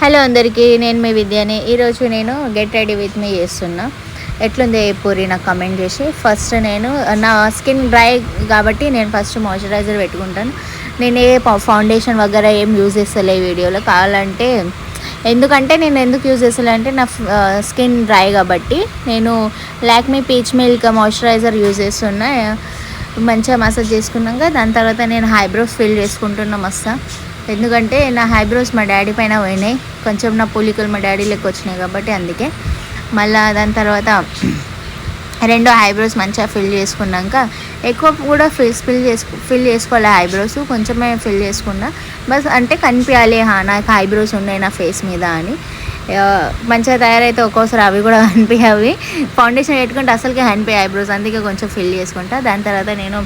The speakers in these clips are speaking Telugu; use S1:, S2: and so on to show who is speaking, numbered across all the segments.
S1: హలో అందరికీ, నేను మీ విద్యని. ఈరోజు నేను గెట్ రెడీ విత్ మీ చేస్తున్నా. ఎట్లుంది పూరి నాకు కమెంట్ చేసి. ఫస్ట్ నేను నా స్కిన్ డ్రై కాబట్టి నేను ఫస్ట్ మాయిశ్చరైజర్ పెట్టుకుంటాను. నేను ఏ ఫౌండేషన్ వగేరా ఏం యూజ్ చేస్తలే ఈ వీడియోలో. కావాలంటే ఎందుకంటే నేను ఎందుకు యూజ్ చేస్తలే అంటే నా స్కిన్ డ్రై కాబట్టి నేను Lakme peach milk moisturiser use చేస్తున్నా. మంచిగా మసాజ్ చేసుకున్నాక దాని తర్వాత నేను ఐబ్రోస్ ఫిల్ చేసుకుంటున్నా మస్తు. ఎందుకంటే నా ఐబ్రోస్ మా డాడీ పైన పోయినాయి, కొంచెం నా పూలికలు మా డాడీ లెక్క వచ్చినాయి కాబట్టి అందుకే. మళ్ళీ దాని తర్వాత రెండు ఐబ్రోస్ మంచిగా ఫిల్ చేసుకున్నాక, ఎక్కువ కూడా ఫిల్ చేసుకోవాలి ఐబ్రోస్, కొంచెమే ఫిల్ చేసుకున్నా బస్. అంటే కనిపించాలి నాకు ఐబ్రోస్ ఉన్నాయి నా ఫేస్ మీద అని. మంచిగా తయారైతే ఒక్కోసారి అవి కూడా కనిపించవి. ఫౌండేషన్ పెట్టుకుంటే అసలుకే కనిపించాయి ఐబ్రోస్, అందుకే కొంచెం ఫిల్ చేసుకుంటా. దాని తర్వాత నేను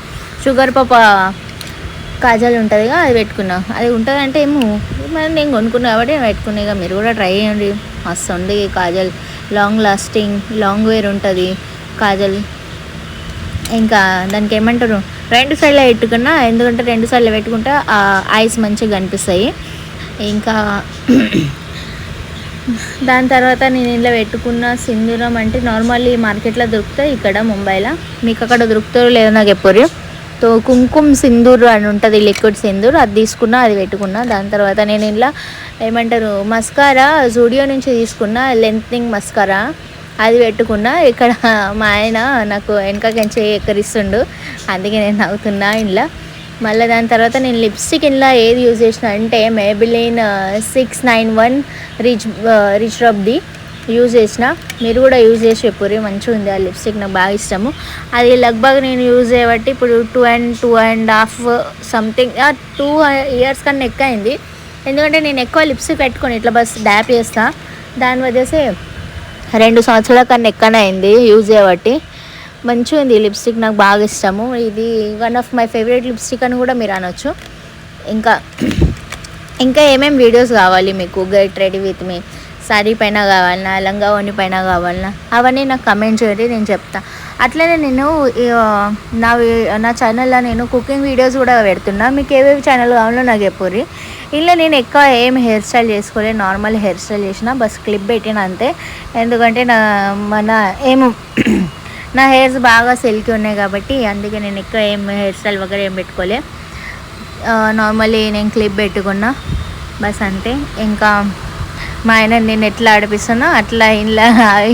S1: షుగర్ పాప కాజల్ ఉంటుంది, అది పెట్టుకున్నా. అది ఉంటుంది అంటే ఏమో మరి నేను కొనుక్కున్నా కాబట్టి నేను పెట్టుకున్నా. ఇక మీరు కూడా ట్రై చేయండి, మస్తు ఉంది kajal. Long lasting, long wear ఉంటుంది కాజల్. ఇంకా దానికి ఏమంటారు, రెండు సైడ్లో పెట్టుకున్నా, ఎందుకంటే రెండు సైడ్లో పెట్టుకుంటే ఆ ఐస్ మంచిగా కనిపిస్తాయి. ఇంకా దాని తర్వాత నేను ఇంట్లో పెట్టుకున్న సింధూరం అంటే నార్మల్లీ మార్కెట్లో దొరుకుతాయి, ఇక్కడ ముంబైలో. మీకు అక్కడ దొరుకుతారో లేదో నాకు ఎప్పుడు. కుంకుమ సింధూర్ అని ఉంటుంది, లిక్విడ్ సింధూర్, అది తీసుకున్నా, అది పెట్టుకున్నా. దాని తర్వాత నేను ఇలా ఏమంటారు మస్కారా జూడియో నుంచి తీసుకున్న లెంత్నింగ్ మస్కారా, అది పెట్టుకున్నా. ఇక్కడ మా ఆయన నాకు వెనకకంచి ఎక్కరిస్తుండు, అందుకే నేను నవ్వుతున్నా ఇంట్లో. మళ్ళీ దాని తర్వాత నేను లిప్స్టిక్ ఇంట్లో ఏది యూజ్ చేసిన అంటే మేబిలిన్ 691 రిచ్ రబ్ది యూజ్ చేసిన. మీరు కూడా యూజ్ చేసి చెప్పుర్రి, మంచిగా ఉంది ఆ లిప్స్టిక్, నాకు బాగా ఇష్టము. అది లగ్భగ్ నేను యూజ్ చేయబట్టి ఇప్పుడు 2.5 సంథింగ్ 2 ఇయర్స్ కన్నా ఎక్కువ అయింది. ఎందుకంటే నేను ఎక్కువ లిప్స్టిక్ పెట్టుకొని ఇట్లా బస్ డ్యాప్ చేస్తా, దాని వదిలేసి 2 సంవత్సరాల కన్నా ఎక్కువనే అయింది యూజ్ చేయబట్టి. మంచిగా ఉంది ఈ లిప్స్టిక్, నాకు బాగా ఇష్టము. ఇది one of my favourite lipstick అని కూడా మీరు అనొచ్చు. ఇంకా ఏమేమి వీడియోస్ కావాలి మీకు get ready with me, sari పైన కావాలన్నా, లంగా ఓణి పైన కావాలన్నా, అవన్నీ నాకు కమెంట్ చేయండి, నేను చెప్తాను. అట్లనే నేను నా ఛానల్లో నేను కుకింగ్ వీడియోస్ కూడా పెడుతున్నా. మీకు ఏవేవి ఛానల్ కావాలో నాకు చెప్పుర్రి. ఇలా నేను ఎక్కువ ఏం హెయిర్ స్టైల్ చేసుకోలేదు, నార్మల్ హెయిర్ స్టైల్ చేసిన, బస్ క్లిప్ పెట్టిన అంతే. ఎందుకంటే నా హెయిర్స్ బాగా సిల్కీ ఉన్నాయి కాబట్టి అందుకే నేను ఎక్కువ ఏం హెయిర్ స్టైల్ వగేరా ఏం పెట్టుకోలే. నార్మల్లీ నేను క్లిప్ పెట్టుకున్నా బస్ అంతే. ఇంకా మా ఆయన నేను ఎట్లా ఆడిపిస్తున్నా అట్లా ఇలా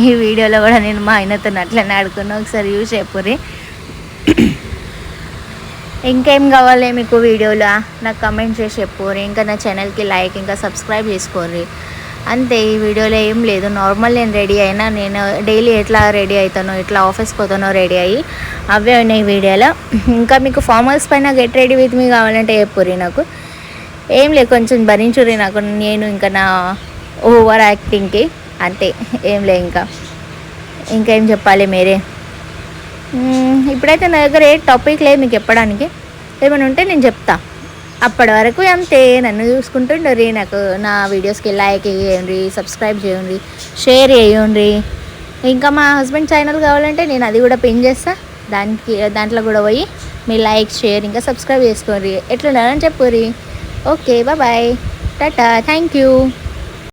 S1: ఈ వీడియోలో కూడా నేను మా ఆయనతో అట్లనే ఆడుకున్నా, ఒకసారి యూజ్ చెప్పుర్రి. ఇంకేం కావాలి మీకు వీడియోలో నాకు కమెంట్ చేసి చెప్పుర్రి. ఇంకా నా ఛానల్కి లైక్ ఇంకా సబ్స్క్రైబ్ చేసుకోర్రి అంతే. ఈ వీడియోలో ఏం లేదు, నార్మల్ నేను రెడీ అయినా, నేను డైలీ ఎట్లా రెడీ అవుతానో, ఎట్లా ఆఫీస్కి పోతానో రెడీ అయ్యి అవే ఉన్నాయి వీడియోలో. ఇంకా మీకు ఫార్మల్స్ పైన గెట్ రెడీ విత్ మీ కావాలంటే చెప్పుర్రి. నాకు ఏం లేదు, కొంచెం భరించుర్రి నాకు, నేను ఇంకా నా ఓవర్ యాక్టింగ్కి అంతే, ఏం లే. ఇంకేం చెప్పాలి మీరే. ఇప్పుడైతే నా దగ్గర ఏ టాపిక్ లేదు మీకు చెప్పడానికి, ఏమైనా ఉంటే నేను చెప్తా. అప్పటి వరకు అంతే, నన్ను చూసుకుంటుండ్రి. నాకు నా వీడియోస్కి లైక్ చేయండి, సబ్స్క్రైబ్ చేయండి, షేర్ చేయండి. ఇంకా మా హస్బెండ్ ఛానల్ కావాలంటే నేను అది కూడా పిన్ చేస్తా, దాంట్లో కూడా పోయి మీ లైక్ షేర్ ఇంకా సబ్స్క్రైబ్ చేసుకోండి. ఎట్లున్నారని చెప్పుర్రి. Okay, bye, tata, thank you.